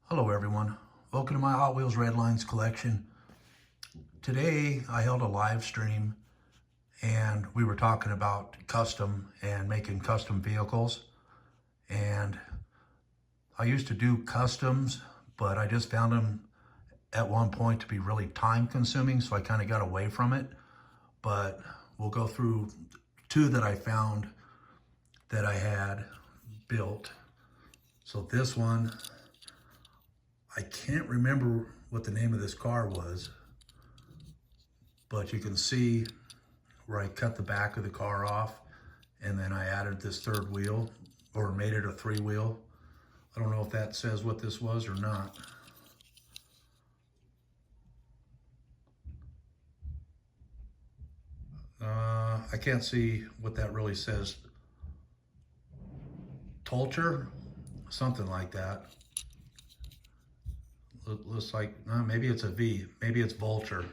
Hello everyone, welcome to my Hot Wheels Redlines collection. Today I held a live stream and we were talking about custom and making custom vehicles. And I used to do customs, but I just found them at one point to be really time consuming, so I kind of got away from it. But we'll go through two that I found that I had built. So this one, I can't remember what the name of this car was, but you can see where I cut the back of the car off and then I added this third wheel, or made it a three wheel. I don't know if that says what this was or not. I can't see what that really says. Tulcher? Something like that. Looks like, maybe it's a V. Maybe it's Vulture.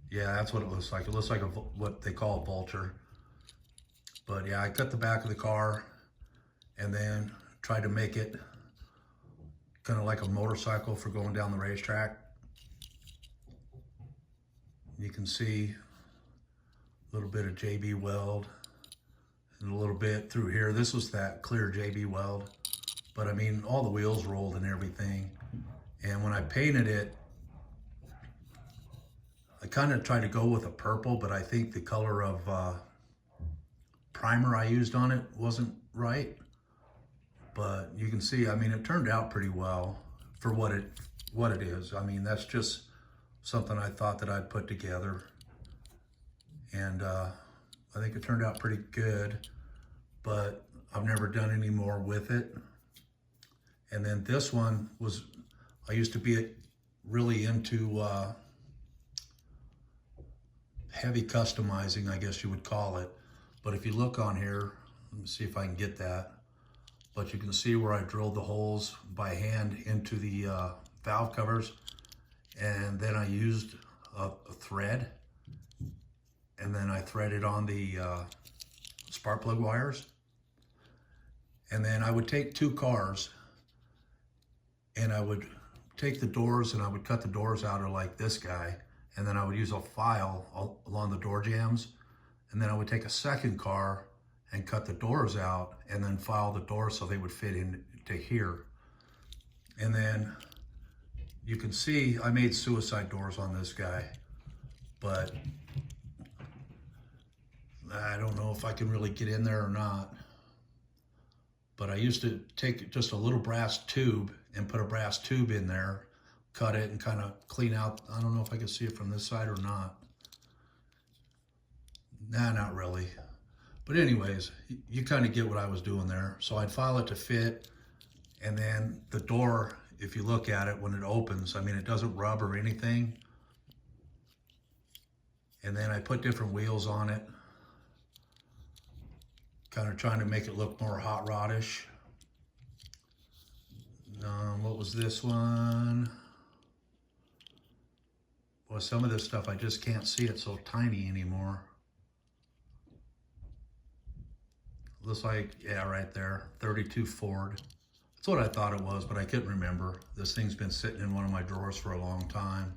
Yeah, that's what it looks like. It looks like what they call a Vulture. But yeah, I cut the back of the car and then tried to make it kind of like a motorcycle for going down the racetrack. You can see a little bit of JB Weld and a little bit through here. This was that clear JB Weld, but I mean, all the wheels rolled and everything. And when I painted it, I kind of tried to go with a purple, but I think the color of primer I used on it wasn't right. But you can see, I mean, it turned out pretty well for what it is. I mean, that's just something I thought that I'd put together. And I think it turned out pretty good, but I've never done any more with it. And then this one was, I used to be really into heavy customizing, I guess you would call it. But if you look on here, let me see if I can get that. But you can see where I drilled the holes by hand into the valve covers. And then I used a thread. And then I threaded on the spark plug wires. And then I would take two cars and I would take the doors and I would cut the doors out of like this guy. And then I would use a file along the door jambs. And then I would take a second car and cut the doors out and then file the doors so they would fit into here. And then you can see I made suicide doors on this guy, but I don't know if I can really get in there or not. But I used to take just a little brass tube and put a brass tube in there, cut it and kind of clean out. I don't know if I can see it from this side or not. Nah, not really. But anyways, you kind of get what I was doing there. So I'd file it to fit, and then the door, if you look at it when it opens, I mean, it doesn't rub or anything. And then I put different wheels on it, kind of trying to make it look more hot rodish. What was this one? Well, some of this stuff I just can't see it so tiny anymore. Looks like, yeah, right there, 32 Ford. That's what I thought it was, but I couldn't remember. This thing's been sitting in one of my drawers for a long time.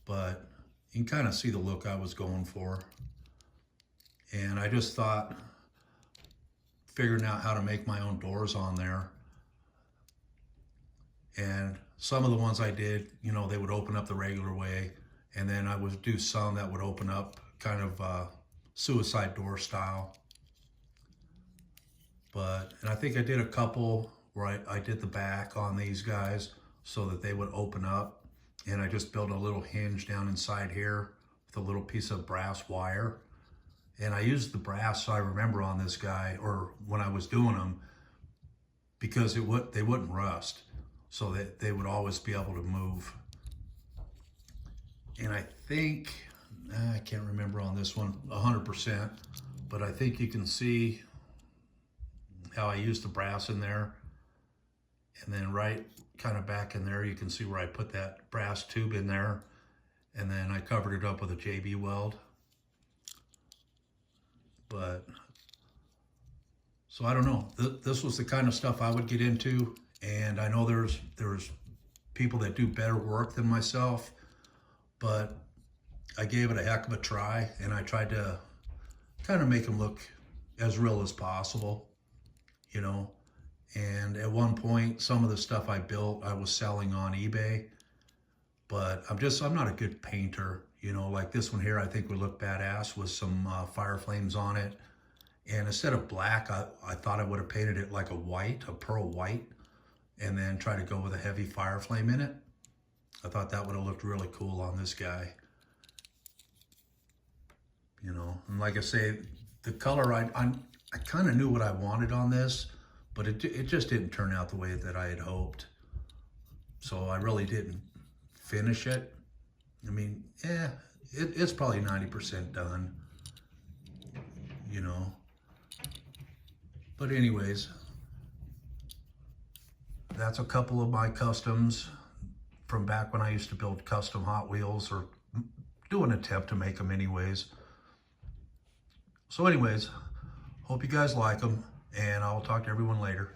But you can kind of see the look I was going for. And I just thought, figuring out how to make my own doors on there. And some of the ones I did, you know, they would open up the regular way. And then I would do some that would open up kind of suicide door style. And I think I did a couple where I did the back on these guys so that they would open up. And I just built a little hinge down inside here with a little piece of brass wire. And I used the brass, so I remember, on this guy, or when I was doing them, because they wouldn't rust. So that they would always be able to move. And I think, I can't remember on this one 100%, but I think you can see how I used the brass in there. And then right kind of back in there, you can see where I put that brass tube in there. And then I covered it up with a JB Weld. So I don't know. This was the kind of stuff I would get into, and I know there's people that do better work than myself, but I gave it a heck of a try, and I tried to kind of make them look as real as possible, you know. And at one point, some of the stuff I built, I was selling on eBay, but I'm not a good painter, you know. Like this one here, I think would look badass with some fire flames on it. And instead of black, I thought I would have painted it like a pearl white, and then try to go with a heavy fire flame in it. I thought that would have looked really cool on this guy. You know, and like I say, the color, I kind of knew what I wanted on this, but it just didn't turn out the way that I had hoped. So I really didn't finish it. I mean, it's probably 90% done, you know. But anyways, that's a couple of my customs from back when I used to build custom Hot Wheels, or do an attempt to make them anyways. So anyways, hope you guys like them, and I'll talk to everyone later.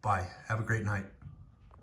Bye. Have a great night.